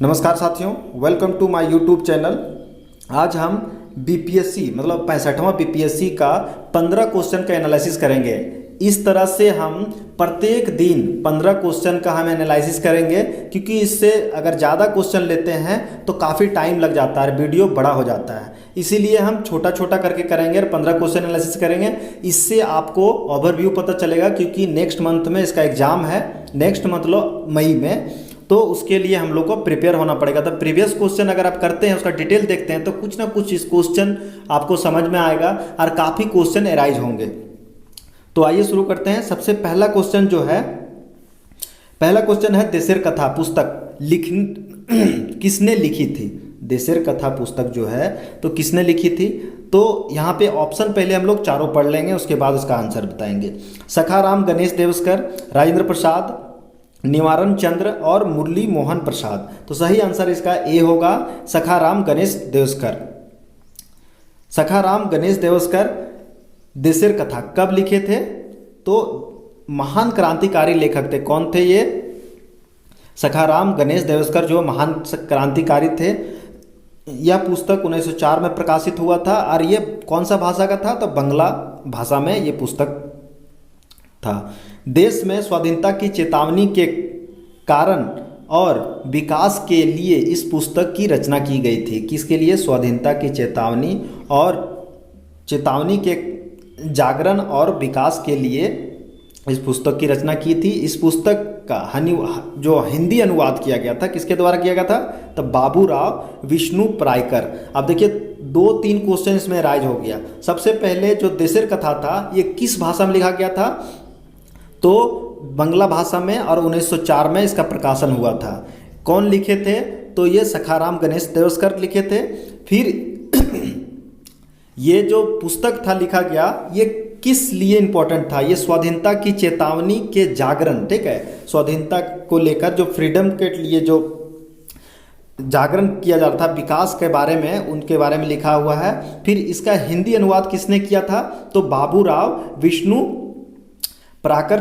नमस्कार साथियों, welcome to my YouTube channel. आज हम बीपीएससी मतलब 65वां बीपीएससी का 15 क्वेश्चन का एनालिसिस करेंगे। इस तरह से हम प्रत्येक दिन 15 क्वेश्चन का हम एनालिसिस करेंगे, क्योंकि इससे अगर ज़्यादा क्वेश्चन लेते हैं तो काफ़ी टाइम लग जाता है, वीडियो बड़ा हो जाता है। इसीलिए हम छोटा छोटा करके करेंगे और 15 क्वेश्चन एनालिसिस करेंगे। इससे आपको ओवरव्यू पता चलेगा, क्योंकि नेक्स्ट मंथ में इसका एग्ज़ाम है, नेक्स्ट मतलब मई में, तो उसके लिए हम लोग को प्रिपेयर होना पड़ेगा। तो प्रीवियस क्वेश्चन अगर आप करते हैं, उसका डिटेल देखते हैं, तो कुछ ना कुछ इस क्वेश्चन आपको समझ में आएगा और काफ़ी क्वेश्चन एराइज होंगे। तो आइए शुरू करते हैं। सबसे पहला क्वेश्चन जो है, पहला क्वेश्चन है देशेर कथा पुस्तक किसने लिखी थी। देशेर कथा पुस्तक जो है तो किसने लिखी थी, तो यहाँ पे ऑप्शन पहले हम लोग चारों पढ़ लेंगे, उसके बाद उसका आंसर बताएंगे। सखाराम गणेश देवस्कर, राजेंद्र प्रसाद, निवारण चंद्र और मुरली मोहन प्रसाद। तो सही आंसर इसका ए होगा, सखाराम गणेश देवस्कर। सखाराम गणेश देवस्कर देशेर कथा कब लिखे थे, तो महान क्रांतिकारी लेखक थे। कौन थे ये? सखाराम गणेश देवस्कर जो महान क्रांतिकारी थे। यह पुस्तक 1904 में प्रकाशित हुआ था और ये कौन सा भाषा का था, तो बांग्ला भाषा में ये पुस्तक था। देश में स्वाधीनता की चेतावनी के कारण और विकास के लिए इस पुस्तक की रचना की गई थी। किसके लिए? स्वाधीनता की चेतावनी और चेतावनी के जागरण और विकास के लिए इस पुस्तक की रचना की थी। इस पुस्तक का जो हिंदी अनुवाद किया गया था, किसके द्वारा किया गया था, तो बाबूराव विष्णु परायकर। अब देखिए 2-3 क्वेश्चन इसमें राइज हो गया। सबसे पहले जो देशेर कथा था, ये किस भाषा में लिखा गया था, तो बांग्ला भाषा में, और 1904 में इसका प्रकाशन हुआ था। कौन लिखे थे, तो ये सखाराम गणेश देवस्कर लिखे थे। फिर ये जो पुस्तक था लिखा गया, ये किस लिए इंपॉर्टेंट था, ये स्वाधीनता की चेतावनी के जागरण, ठीक है, स्वाधीनता को लेकर जो फ्रीडम के लिए जो जागरण किया जा रहा था, विकास के बारे में, उनके बारे में लिखा हुआ है। फिर इसका हिंदी अनुवाद किसने किया था, तो बाबूराव विष्णु पराडकर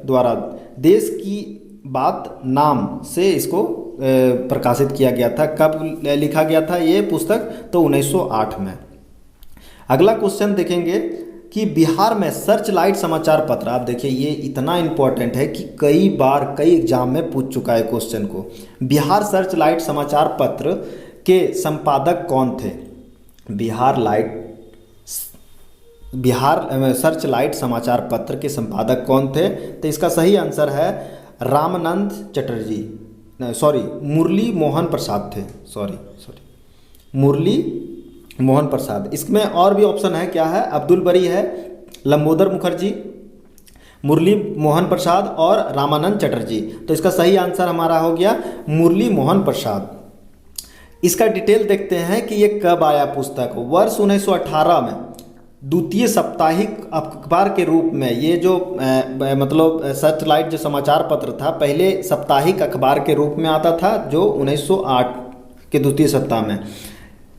द्वारा देश की बात नाम से इसको प्रकाशित किया गया था। कब लिखा गया था ये पुस्तक, तो 1908 में। अगला क्वेश्चन देखेंगे कि बिहार में सर्च लाइट समाचार पत्र। आप देखिए ये इतना इम्पोर्टेंट है कि कई बार कई एग्जाम में पूछ चुका है क्वेश्चन को। बिहार सर्च लाइट समाचार पत्र के संपादक कौन थे? बिहार सर्च लाइट समाचार पत्र के संपादक कौन थे, तो इसका सही आंसर है रामानंद चटर्जी, मुरली मोहन प्रसाद थे। मुरली मोहन प्रसाद। इसमें और भी ऑप्शन है, क्या है, अब्दुल बरी है, लंबोदर मुखर्जी, मुरली मोहन प्रसाद और रामानंद चटर्जी। तो इसका सही आंसर हमारा हो गया मुरली मोहन प्रसाद। इसका डिटेल देखते हैं कि ये कब आया पुस्तक। वर्ष 1918 में द्वितीय साप्ताहिक अखबार के रूप में ये जो मतलब सर्च लाइट जो समाचार पत्र था, पहले साप्ताहिक अखबार के रूप में आता था, जो 1908 के द्वितीय सप्ताह में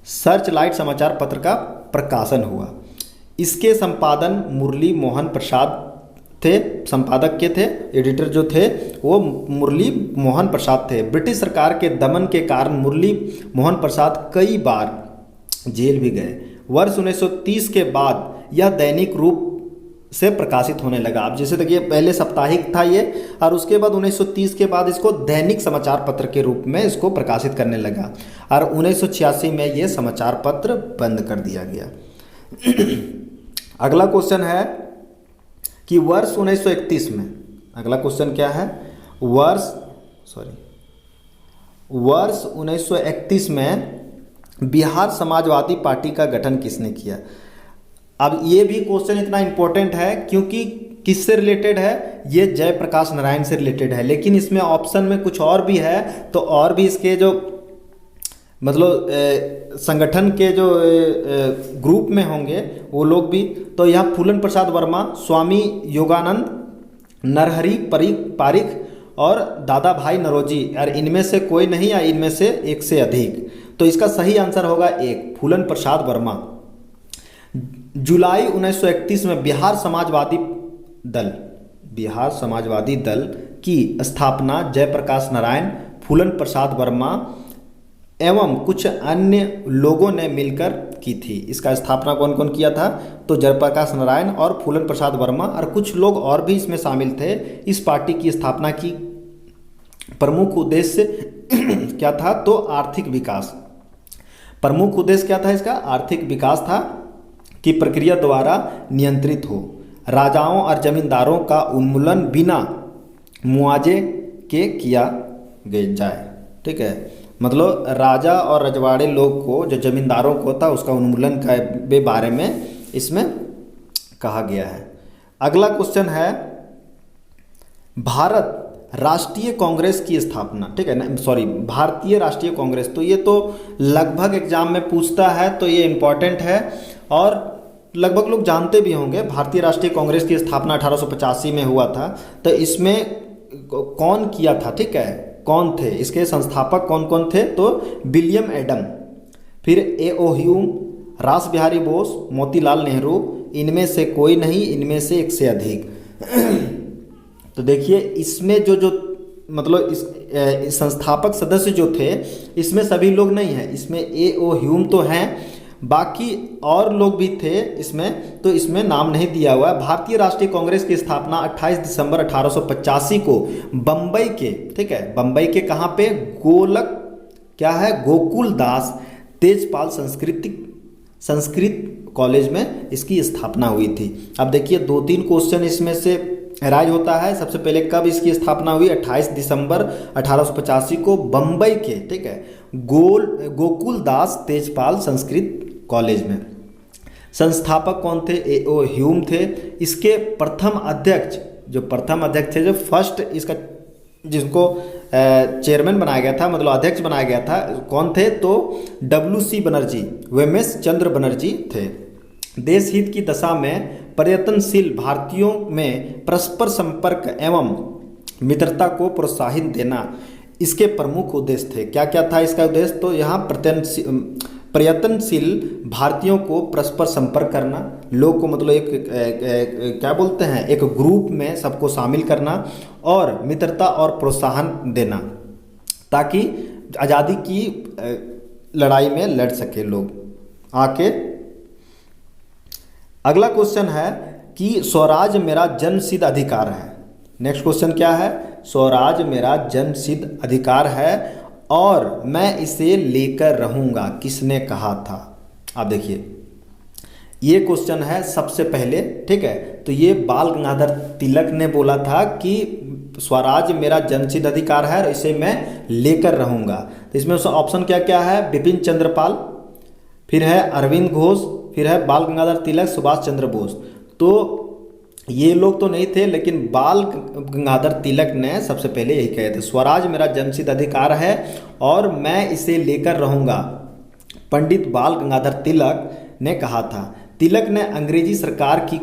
सर्च लाइट समाचार पत्र का प्रकाशन हुआ। इसके संपादन मुरली मोहन प्रसाद थे, संपादक के थे, एडिटर जो थे वो मुरली मोहन प्रसाद थे। ब्रिटिश सरकार के दमन के कारण मुरली मोहन प्रसाद कई बार जेल भी गए। वर्ष 1930 के बाद यह दैनिक रूप से प्रकाशित होने लगा। अब जैसे देखिए पहले साप्ताहिक था ये, और उसके बाद 1930 के बाद इसको दैनिक समाचार पत्र के रूप में इसको प्रकाशित करने लगा, और 1986 में ये समाचार पत्र बंद कर दिया गया। अगला क्वेश्चन है कि वर्ष 1931 में, अगला क्वेश्चन क्या है, वर्ष 1931 में बिहार समाजवादी पार्टी का गठन किसने किया। अब ये भी क्वेश्चन इतना इम्पोर्टेंट है क्योंकि किससे रिलेटेड है, ये जयप्रकाश नारायण से रिलेटेड है। लेकिन इसमें ऑप्शन में कुछ और भी है, तो और भी इसके जो मतलब संगठन के जो ग्रुप में होंगे वो लोग भी, तो यहाँ फूलन प्रसाद वर्मा, स्वामी योगानंद, नरहरि पारिख और दादा भाई नरोजी, और इनमें से कोई नहीं या इनमें से एक से अधिक। तो इसका सही आंसर होगा एक, फूलन प्रसाद वर्मा। जुलाई 1931 में बिहार समाजवादी दल बिहार समाजवादी दल की स्थापना जयप्रकाश नारायण, फूलन प्रसाद वर्मा एवं कुछ अन्य लोगों ने मिलकर की थी। इसका स्थापना कौन कौन किया था? तो जयप्रकाश नारायण और फूलन प्रसाद वर्मा और कुछ लोग और भी इसमें शामिल थे। इस पार्टी की स्थापना की प्रमुख उद्देश्य क्या था? तो आर्थिक विकास। प्रमुख उद्देश्य क्या था इसका? आर्थिक विकास था कि प्रक्रिया द्वारा नियंत्रित हो, राजाओं और जमींदारों का उन्मूलन बिना मुआवजे के किया जाए। ठीक है, मतलब राजा और रजवाड़े लोग को, जो जमींदारों को था, उसका उन्मूलन के बारे में इसमें कहा गया है। अगला क्वेश्चन है भारत राष्ट्रीय कांग्रेस की स्थापना। ठीक है ना, सॉरी, भारतीय राष्ट्रीय कांग्रेस। तो ये तो लगभग एग्जाम में पूछता है, तो ये इम्पॉर्टेंट है और लगभग लोग जानते भी होंगे। भारतीय राष्ट्रीय कांग्रेस की स्थापना 1885 में हुआ था। तो इसमें कौन किया था? ठीक है, कौन थे इसके संस्थापक? कौन कौन थे? तो विलियम एडम, फिर ए.ओ. ह्यूम, रास बिहारी बोस, मोतीलाल नेहरू, इनमें से कोई नहीं, इनमें से एक से अधिक। तो देखिए इसमें जो मतलब इस संस्थापक सदस्य जो थे, इसमें सभी लोग नहीं हैं। इसमें ए.ओ. ह्यूम तो हैं, बाकी और लोग भी थे इसमें, तो इसमें नाम नहीं दिया हुआ है। भारतीय राष्ट्रीय कांग्रेस की स्थापना 28 दिसंबर 1885 को बम्बई के, ठीक है, बम्बई के कहाँ पे? क्या है? गोकुल दास तेजपाल संस्कृत कॉलेज में इसकी स्थापना हुई थी। अब देखिए 2-3 क्वेश्चन इसमें से राइज होता है। सबसे पहले कब इसकी स्थापना हुई? 28 दिसंबर 1885 को बम्बई के, ठीक है, गोकुल दास तेजपाल संस्कृत कॉलेज में। संस्थापक कौन थे? ए.ओ. ह्यूम थे। इसके प्रथम अध्यक्ष थे, जो फर्स्ट इसका जिसको चेयरमैन बनाया गया था, मतलब अध्यक्ष बनाया गया था, कौन थे? तो W.C. बनर्जी, वेमेश चंद्र बनर्जी थे। देश हित की दशा में पर्यटनशील भारतीयों में परस्पर संपर्क एवं मित्रता को प्रोत्साहित देना इसके प्रमुख उद्देश्य थे। क्या क्या था इसका उद्देश्य? तो यहाँ पर्यटनशील भारतीयों को परस्पर संपर्क करना, लोग को मतलब क्या बोलते हैं, एक ग्रुप में सबको शामिल करना और मित्रता और प्रोत्साहन देना, ताकि आज़ादी की लड़ाई में लड़ सके लोग आके। अगला क्वेश्चन है कि स्वराज मेरा जन्मसिद्ध अधिकार है। नेक्स्ट क्वेश्चन क्या है? स्वराज मेरा जन्मसिद्ध अधिकार है और मैं इसे लेकर रहूंगा, किसने कहा था? आप देखिए ये क्वेश्चन है सबसे पहले, ठीक है, तो ये बाल गंगाधर तिलक ने बोला था कि स्वराज मेरा जन्मसिद्ध अधिकार है और इसे मैं लेकर रहूंगा। तो इसमें ऑप्शन क्या क्या है? बिपिन चंद्र पाल, फिर है अरविंद घोष, फिर है बाल गंगाधर तिलक, सुभाष चंद्र बोस। तो ये लोग तो नहीं थे, लेकिन बाल गंगाधर तिलक ने सबसे पहले यही कहे थे, स्वराज मेरा जन्मसिद्ध अधिकार है और मैं इसे लेकर रहूंगा। पंडित बाल गंगाधर तिलक ने कहा था। तिलक ने अंग्रेजी सरकार की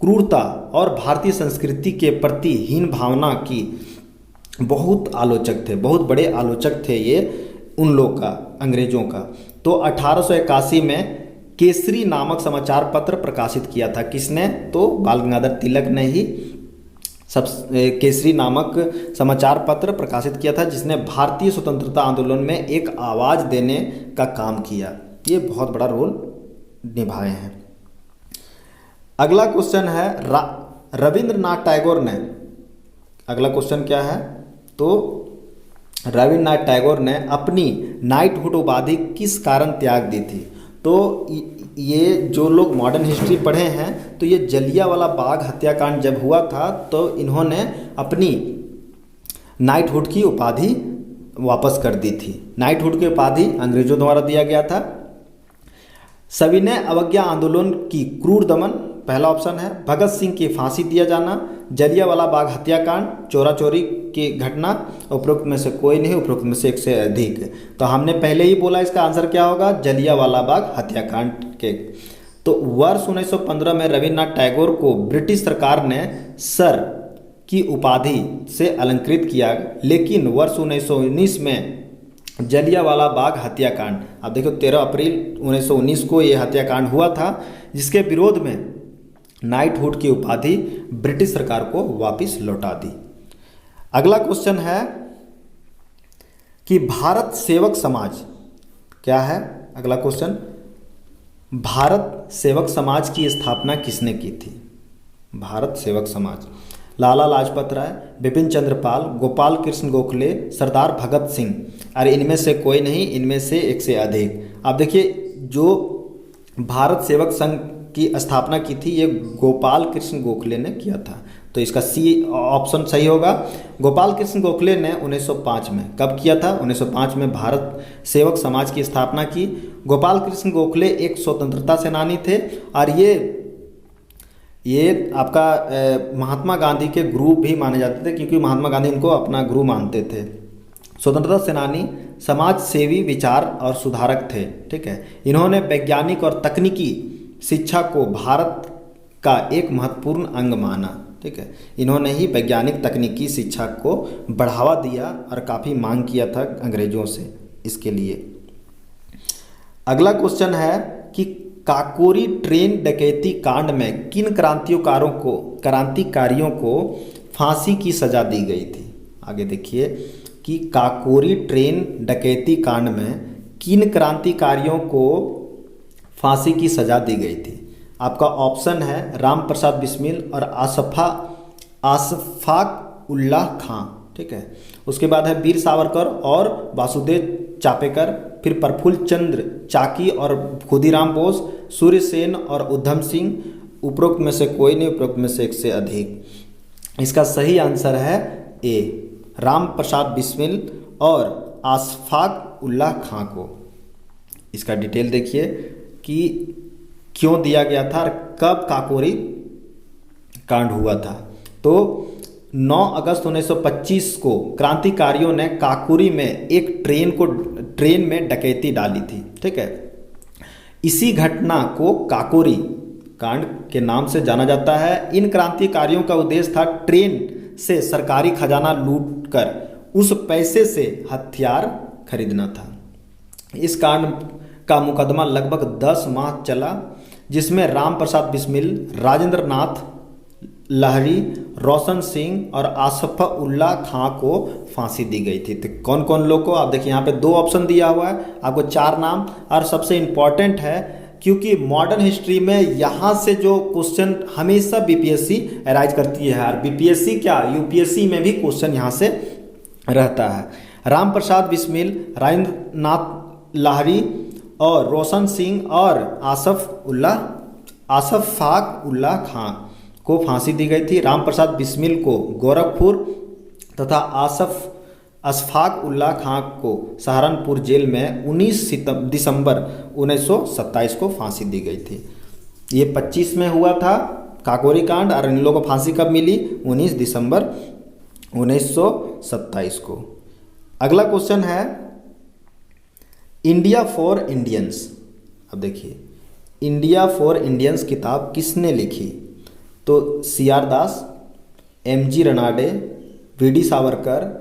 क्रूरता और भारतीय संस्कृति के प्रति हीन भावना की बहुत आलोचक थे, बहुत बड़े आलोचक थे ये उन लोग का, अंग्रेजों का। तो 1881 में केसरी नामक समाचार पत्र प्रकाशित किया था। किसने? तो बाल गंगाधर तिलक ने ही केसरी नामक समाचार पत्र प्रकाशित किया था, जिसने भारतीय स्वतंत्रता आंदोलन में एक आवाज़ देने का काम किया। ये बहुत बड़ा रोल निभाए हैं। अगला क्वेश्चन है रविंद्रनाथ टैगोर ने, अगला क्वेश्चन क्या है? तो रविंद्रनाथ टैगोर ने अपनी नाइटहुड उपाधि किस कारण त्याग दी थी? तो ये जो लोग मॉडर्न हिस्ट्री पढ़े हैं, तो ये जलियांवाला बाग हत्याकांड जब हुआ था तो इन्होंने अपनी नाइटहुड की उपाधि वापस कर दी थी। नाइटहुड की उपाधि अंग्रेजों द्वारा दिया गया था। सविनय अवज्ञा आंदोलन की क्रूर दमन, पहला ऑप्शन है। भगत सिंह की फांसी दिया जाना, जलियांवाला बाग हत्याकांड, चोरा चोरी की घटना, उपरोक्त में से कोई नहीं, उपरोक्त में से एक से अधिक। तो हमने पहले ही बोला इसका आंसर क्या होगा? जलियांवाला बाग हत्याकांड के। तो वर्ष 1915 में रविन्द्रनाथ टैगोर को ब्रिटिश सरकार ने सर की उपाधि से अलंकृत किया, लेकिन वर्ष 1919 में जलियांवाला बाग हत्याकांड, अब देखो 13 अप्रैल 1919 को ये हत्याकांड हुआ था, जिसके विरोध में नाइटहुड की उपाधि ब्रिटिश सरकार को वापस लौटा दी। अगला क्वेश्चन है कि भारत सेवक समाज क्या है। अगला क्वेश्चन, भारत सेवक समाज की स्थापना किसने की थी। भारत सेवक समाज, लाला लाजपत राय, बिपिन चंद्र पाल, गोपाल कृष्ण गोखले, सरदार भगत सिंह। अरे इनमें से कोई नहीं, इनमें से एक से अधिक। आप देखिए, जो भारत सेवक संघ की स्थापना की थी ये गोपाल कृष्ण गोखले ने किया था, तो इसका सी ऑप्शन सही होगा। गोपाल कृष्ण गोखले ने 1905 में, कब किया था, 1905 में भारत सेवक समाज की स्थापना की। गोपाल कृष्ण गोखले एक स्वतंत्रता सेनानी थे और ये आपका महात्मा गांधी के गुरु भी माने जाते थे, क्योंकि महात्मा गांधी इनको अपना गुरु मानते थे। स्वतंत्रता सेनानी, समाज सेवी, विचार और सुधारक थे। ठीक है, इन्होंने वैज्ञानिक और तकनीकी शिक्षा को भारत का एक महत्वपूर्ण अंग माना। ठीक है, इन्होंने ही वैज्ञानिक तकनीकी शिक्षा को बढ़ावा दिया और काफ़ी मांग किया था अंग्रेजों से इसके लिए। अगला क्वेश्चन है कि काकोरी ट्रेन डकैती कांड में किन क्रांतिकारियों को फांसी की सजा दी गई थी। आगे देखिए कि काकोरी ट्रेन डकैती कांड में किन क्रांतिकारियों को फांसी की सजा दी गई थी। आपका ऑप्शन है राम प्रसाद बिस्मिल और आशफाक उल्लाह खां। ठीक है, उसके बाद है वीर सावरकर और वासुदेव चापेकर, फिर प्रफुल्ल चंद्र चाकी और खुदीराम बोस, सूर्य सेन और उधम सिंह। उपरोक्त में से कोई नहीं, उपरोक्त में से एक से अधिक। इसका सही आंसर है ए, राम प्रसाद बिस्मिल और आशफाक उल्लाह खां को। इसका डिटेल देखिए कि क्यों दिया गया था और कब काकोरी कांड हुआ था। तो 9 अगस्त 1925 को क्रांतिकारियों ने काकोरी में एक ट्रेन में डकैती डाली थी। ठीक है, इसी घटना को काकोरी कांड के नाम से जाना जाता है। इन क्रांतिकारियों का उद्देश्य था ट्रेन से सरकारी खजाना लूटकर उस पैसे से हथियार खरीदना था। इस कांड का मुकदमा लगभग 10 माह चला, जिसमें राम प्रसाद बिस्मिल, राजेंद्र नाथ लाहिड़ी, रोशन सिंह और आसफ उल्लाह खां को फांसी दी गई थी। तो कौन कौन लोग को, आप देखिए यहाँ पे 2 ऑप्शन दिया हुआ है, आपको 4 नाम। और सबसे इम्पॉर्टेंट है, क्योंकि मॉडर्न हिस्ट्री में यहाँ से जो क्वेश्चन हमेशा बीपीएससी अराइज करती है, और बीपीएससी क्या यूपीएससी में भी क्वेश्चन यहाँ से रहता है। राम प्रसाद बिस्मिल, राजेंद्र नाथ लाहिड़ी और रोशन सिंह और आसफाक उल्लाह खां को फांसी दी गई थी। राम प्रसाद बिस्मिल को गोरखपुर तथा अशफाक उल्लाह खां को सहारनपुर जेल में 19 दिसंबर 1927 को फांसी दी गई थी। ये 25 में हुआ था काकोरी कांड, और इन लोगों को फांसी कब मिली, 19 दिसंबर 1927 को। अगला क्वेश्चन है इंडिया फॉर इंडियंस। अब देखिए, इंडिया फॉर इंडियंस किताब किसने लिखी। तो सी.आर. दास, एम.जी. रनाडे, वी.डी. सावरकर,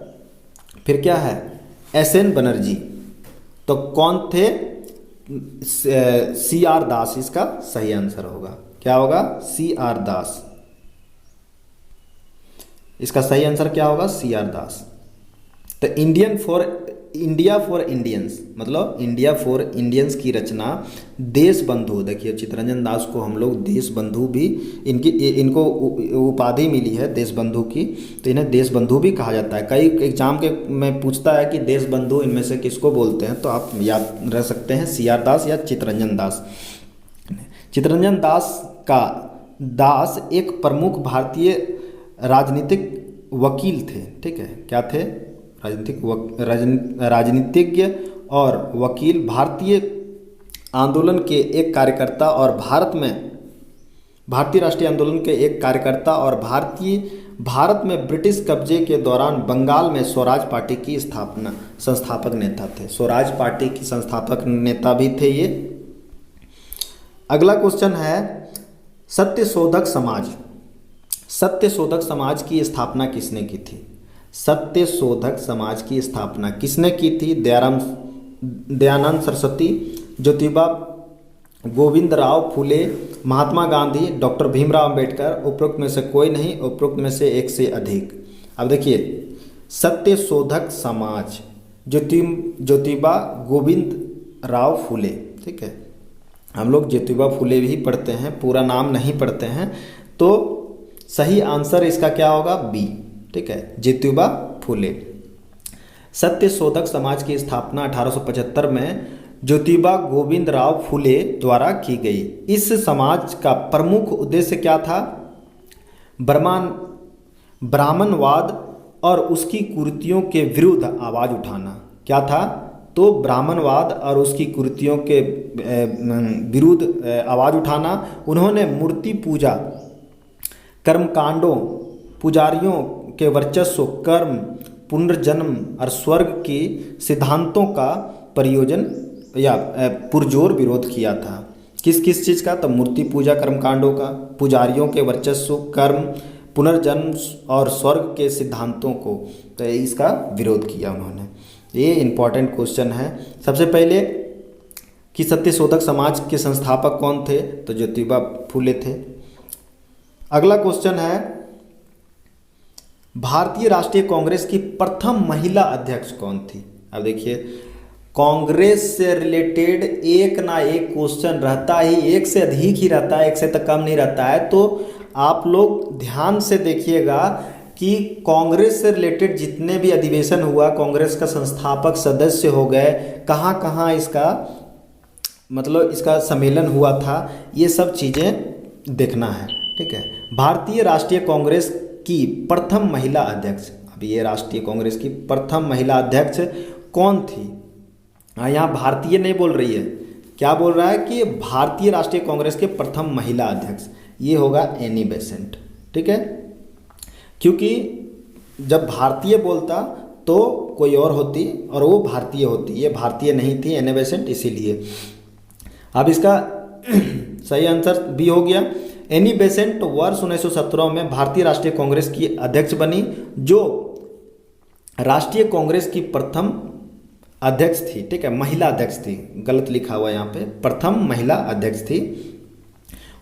फिर क्या है, एस.एन. बनर्जी। तो कौन थे, सी.आर. दास इसका सही आंसर होगा। क्या होगा, सी.आर. दास। इसका सही आंसर क्या होगा, सी.आर. दास। तो इंडिया फॉर इंडियंस मतलब इंडिया फॉर इंडियंस की रचना देश बंधु, देखिए चित्तरंजन दास को हम लोग देश बंधु भी, इनको उपाधि मिली है देश बंधु की, तो इन्हें देश बंधु भी कहा जाता है। कई एग्जाम के में पूछता है कि देश बंधु इनमें से किसको बोलते हैं, तो आप याद रख सकते हैं सी.आर. दास या चित्तरंजन दास। चित्तरंजन दास एक प्रमुख भारतीय राजनीतिक वकील थे। ठीक है, क्या थे, राजनीतिज्ञ और वकील, भारतीय आंदोलन के एक कार्यकर्ता और भारतीय राष्ट्रीय आंदोलन के एक कार्यकर्ता और भारत में ब्रिटिश कब्जे के दौरान बंगाल में स्वराज पार्टी की संस्थापक नेता थे। स्वराज पार्टी की संस्थापक नेता भी थे ये। अगला क्वेश्चन है सत्यशोधक समाज की स्थापना किसने की थी। सत्यशोधक समाज की स्थापना किसने की थी। दयानंद सरस्वती, ज्योतिबा गोविंदराव फुले, महात्मा गांधी, डॉक्टर भीमराव अंबेडकर, उपरोक्त में से कोई नहीं, उपरोक्त में से एक से अधिक। अब देखिए, सत्य शोधक समाज, ज्योतिबा गोविंद राव फुले, ठीक है, हम लोग ज्योतिबा फुले भी पढ़ते हैं, पूरा नाम नहीं पढ़ते हैं, तो सही आंसर इसका क्या होगा, बी, ठीक है, ज्योतिबा फुले। सत्य शोधक समाज की स्थापना 1875 में ज्योतिबा गोविंद राव फुले द्वारा की गई। इस समाज का प्रमुख उद्देश्य क्या था, ब्राह्मणवाद और उसकी कुरीतियों के विरुद्ध आवाज उठाना। क्या था, तो ब्राह्मणवाद और उसकी कुरीतियों के विरुद्ध आवाज उठाना। उन्होंने मूर्ति पूजा, कर्मकांडों, पुजारियों के वर्चस्व, कर्म, पुनर्जन्म और स्वर्ग की सिद्धांतों का प्रयोजन या पुरजोर विरोध किया था। किस किस चीज़ का, तो मूर्ति पूजा, कर्मकांडों का, पुजारियों के वर्चस्व, कर्म, पुनर्जन्म और स्वर्ग के सिद्धांतों को, तो इसका विरोध किया उन्होंने। ये इंपॉर्टेंट क्वेश्चन है। सबसे पहले कि सत्य शोधक समाज के संस्थापक कौन थे, तो ज्योतिबा फुले थे। अगला क्वेश्चन है, भारतीय राष्ट्रीय कांग्रेस की प्रथम महिला अध्यक्ष कौन थी। अब देखिए, कांग्रेस से रिलेटेड एक ना एक क्वेश्चन रहता ही, एक से अधिक ही रहता है, एक से तो कम नहीं रहता है। तो आप लोग ध्यान से देखिएगा कि कांग्रेस से रिलेटेड जितने भी अधिवेशन हुआ, कांग्रेस का संस्थापक सदस्य हो गए, कहाँ कहाँ इसका मतलब इसका सम्मेलन हुआ था, ये सब चीज़ें देखना है, ठीक है। भारतीय राष्ट्रीय कांग्रेस की प्रथम महिला अध्यक्ष, अब ये राष्ट्रीय कांग्रेस की प्रथम महिला अध्यक्ष कौन थी। हाँ, यहाँ भारतीय नहीं बोल रही है, क्या बोल रहा है कि भारतीय राष्ट्रीय कांग्रेस के प्रथम महिला अध्यक्ष, ये होगा एनी बेसेंट, ठीक है। क्योंकि जब भारतीय बोलता तो कोई और होती और वो भारतीय होती, ये भारतीय नहीं थी, एनी बेसेंट, इसीलिए। अब इसका सही आंसर बी हो गया। एनी बेसेंट वर्ष 1917 में भारतीय राष्ट्रीय कांग्रेस की अध्यक्ष बनी, जो राष्ट्रीय कांग्रेस की प्रथम अध्यक्ष थी, ठीक है, महिला अध्यक्ष थी, गलत लिखा हुआ यहाँ पे, प्रथम महिला अध्यक्ष थी।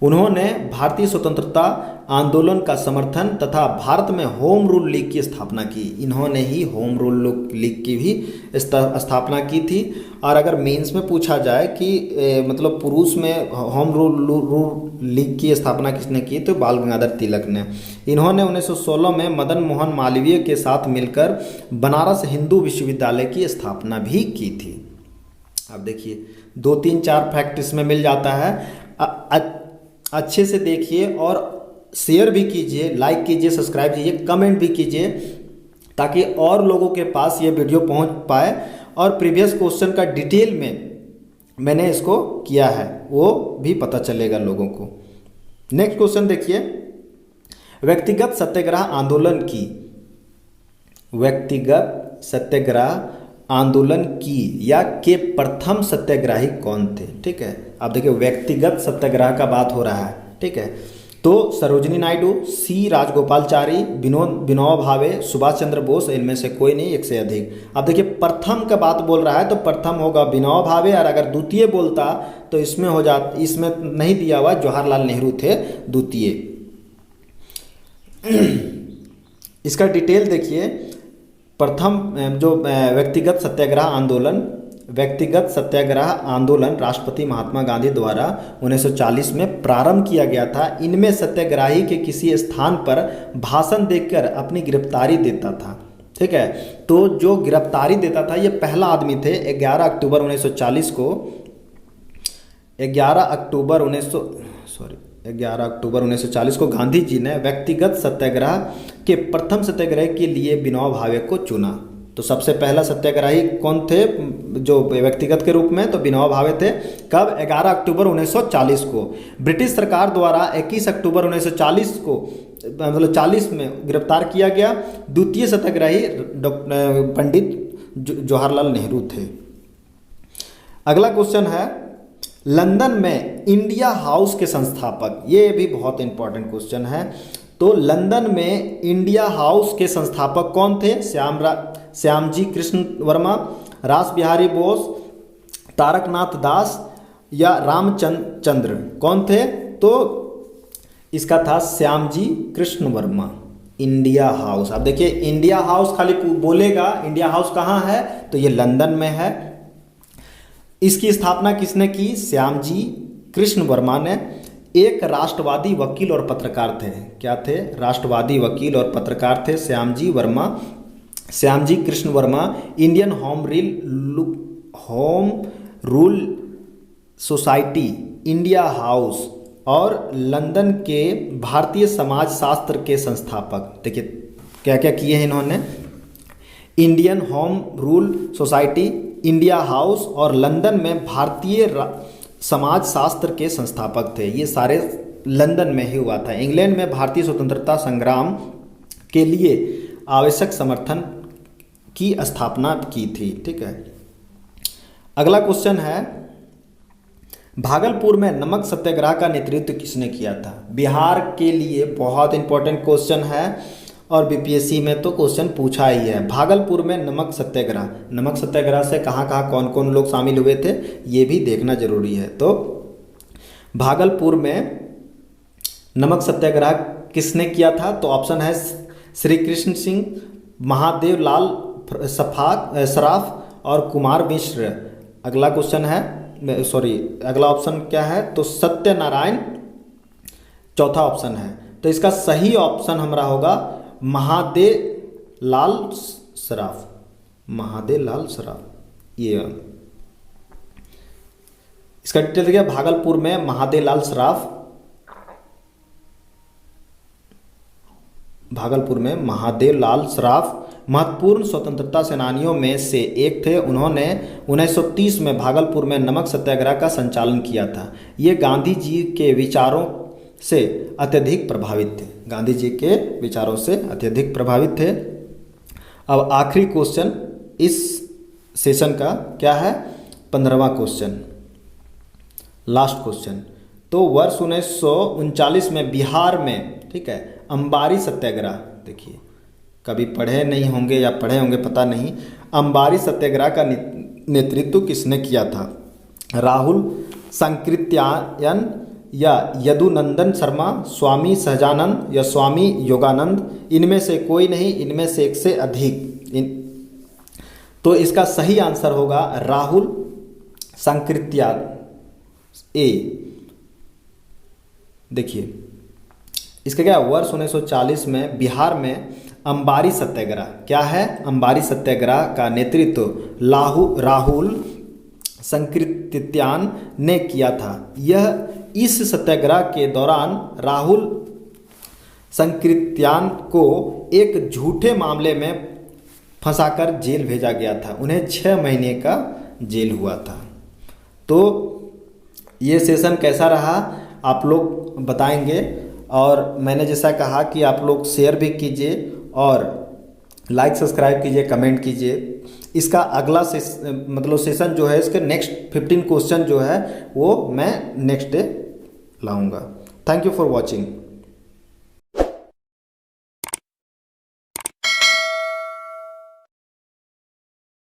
उन्होंने भारतीय स्वतंत्रता आंदोलन का समर्थन तथा भारत में होम रूल लीग की स्थापना की। इन्होंने ही होम रूल लीग की भी स्थापना की थी। और अगर मेंस में पूछा जाए कि मतलब पुरुष में होम रूल लीग की स्थापना किसने की, तो बाल गंगाधर तिलक ने। इन्होंने 1916 में मदन मोहन मालवीय के साथ मिलकर बनारस हिंदू विश्वविद्यालय की स्थापना भी की थी। अब देखिए, 2-3-4 फैक्ट इसमें मिल जाता है। अच्छे से देखिए और शेयर भी कीजिए, लाइक कीजिए, सब्सक्राइब कीजिए, कमेंट भी कीजिए, ताकि और लोगों के पास ये वीडियो पहुंच पाए और प्रीवियस क्वेश्चन का डिटेल में मैंने इसको किया है वो भी पता चलेगा लोगों को। नेक्स्ट क्वेश्चन देखिए, व्यक्तिगत सत्याग्रह आंदोलन की, व्यक्तिगत सत्याग्रह आंदोलन की या के प्रथम सत्याग्रही कौन थे, ठीक है। अब देखिए, व्यक्तिगत सत्याग्रह का बात हो रहा है, ठीक है। तो सरोजिनी नायडू, सी राजगोपालचारी, विनोबा भावे, सुभाष चंद्र बोस, इनमें से कोई नहीं, एक से अधिक। अब देखिए, प्रथम का बात बोल रहा है तो प्रथम होगा विनोबा भावे, और अगर द्वितीय बोलता तो इसमें हो जाता, इसमें नहीं दिया हुआ, जवाहरलाल नेहरू थे द्वितीय। इसका डिटेल देखिए, प्रथम जो व्यक्तिगत सत्याग्रह आंदोलन राष्ट्रपति महात्मा गांधी द्वारा 1940 में प्रारंभ किया गया था। इनमें सत्याग्रही के किसी स्थान पर भाषण देकर अपनी गिरफ्तारी देता था, ठीक है। तो जो गिरफ्तारी देता था, ये पहला आदमी थे। 11 अक्टूबर 1940 को गांधी जी ने व्यक्तिगत सत्याग्रह के प्रथम सत्याग्रह के लिए विनोबा भावे को चुना। तो सबसे पहला सत्याग्रही कौन थे जो व्यक्तिगत के रूप में, तो विनोबा भावे थे। कब? 11 अक्टूबर 1940 को। ब्रिटिश सरकार द्वारा 21 अक्टूबर 1940 को मतलब 40 में गिरफ्तार किया गया। द्वितीय सत्याग्रही पंडित जवाहरलाल नेहरू थे। अगला क्वेश्चन है, लंदन में इंडिया हाउस के संस्थापक, ये भी बहुत इंपॉर्टेंट क्वेश्चन है। तो लंदन में इंडिया हाउस के संस्थापक कौन थे? श्यामजी कृष्ण वर्मा, रास बिहारी बोस, तारकनाथ दास या रामचंद्र कौन थे? तो इसका था श्यामजी कृष्ण वर्मा। इंडिया हाउस, अब देखिए इंडिया हाउस खाली बोलेगा, इंडिया हाउस कहाँ है? तो ये लंदन में है। इसकी स्थापना किसने की? श्यामजी कृष्ण वर्मा ने। एक राष्ट्रवादी वकील और पत्रकार थे। क्या थे? राष्ट्रवादी वकील और पत्रकार थे Shyamji Verma, Shyamji Krishna Verma. Indian home rule society, India house और लंदन के भारतीय समाज शास्त्र के संस्थापक। देखिए क्या क्या किए हैं इन्होंने। Indian home rule society, India house और लंदन में भारतीय समाज शास्त्र के संस्थापक थे। ये सारे लंदन में ही हुआ था। इंग्लैंड में भारतीय स्वतंत्रता संग्राम के लिए आवश्यक समर्थन की स्थापना की थी। ठीक है, अगला क्वेश्चन है, भागलपुर में नमक सत्याग्रह का नेतृत्व किसने किया था? बिहार के लिए बहुत इंपॉर्टेंट क्वेश्चन है और बीपीएससी में तो क्वेश्चन पूछा ही है। भागलपुर में नमक सत्याग्रह, नमक सत्याग्रह से कहाँ कहाँ कौन कौन लोग शामिल हुए थे ये भी देखना जरूरी है। तो भागलपुर में नमक सत्याग्रह किसने किया था? तो ऑप्शन है श्री कृष्ण सिंह, महादेव लाल सराफ और कुमार मिश्र। अगला क्वेश्चन है, अगला ऑप्शन क्या है? तो सत्यनारायण चौथा ऑप्शन है। तो इसका सही ऑप्शन हमारा होगा महादेव लाल सराफ, महादेव लाल सराफ। ये इसका डिटेल देखिए, भागलपुर में महादेव लाल सराफ, भागलपुर में महादेव लाल सराफ महत्वपूर्ण स्वतंत्रता सेनानियों में से एक थे। उन्होंने 1930 में भागलपुर में नमक सत्याग्रह का संचालन किया था। ये गांधी जी के विचारों से अत्यधिक प्रभावित थे, गांधी जी के विचारों से अत्यधिक प्रभावित थे। अब आखिरी क्वेश्चन इस सेशन का क्या है? 15वां क्वेश्चन, लास्ट क्वेश्चन। तो वर्ष 1939 में बिहार में, ठीक है, अंबारी सत्याग्रह, देखिए कभी पढ़े नहीं होंगे या पढ़े होंगे पता नहीं, अंबारी सत्याग्रह का नेतृत्व किसने किया था? राहुल सांकृत्यायन या यदुनंदन शर्मा, स्वामी सहजानंद या स्वामी योगानंद? इनमें से कोई नहीं, इनमें से एक से अधिक। तो इसका सही आंसर होगा राहुल सांकृत्यायन, ए। देखिए इसका क्या, वर्ष 1940 में बिहार में अंबारी सत्याग्रह, क्या है? अंबारी सत्याग्रह का नेतृत्व राहुल सांकृत्यायन ने किया था। इस सत्याग्रह के दौरान राहुल सांकृत्यायन को एक झूठे मामले में फंसाकर जेल भेजा गया था। उन्हें 6 महीने का जेल हुआ था। तो ये सेशन कैसा रहा आप लोग बताएंगे, और मैंने जैसा कहा कि आप लोग शेयर भी कीजिए और लाइक सब्सक्राइब कीजिए, कमेंट कीजिए। इसका अगला सेशन जो है, इसके नेक्स्ट 15 क्वेश्चन जो है वो मैं नेक्स्ट डे लाऊंगा। Thank you for watching.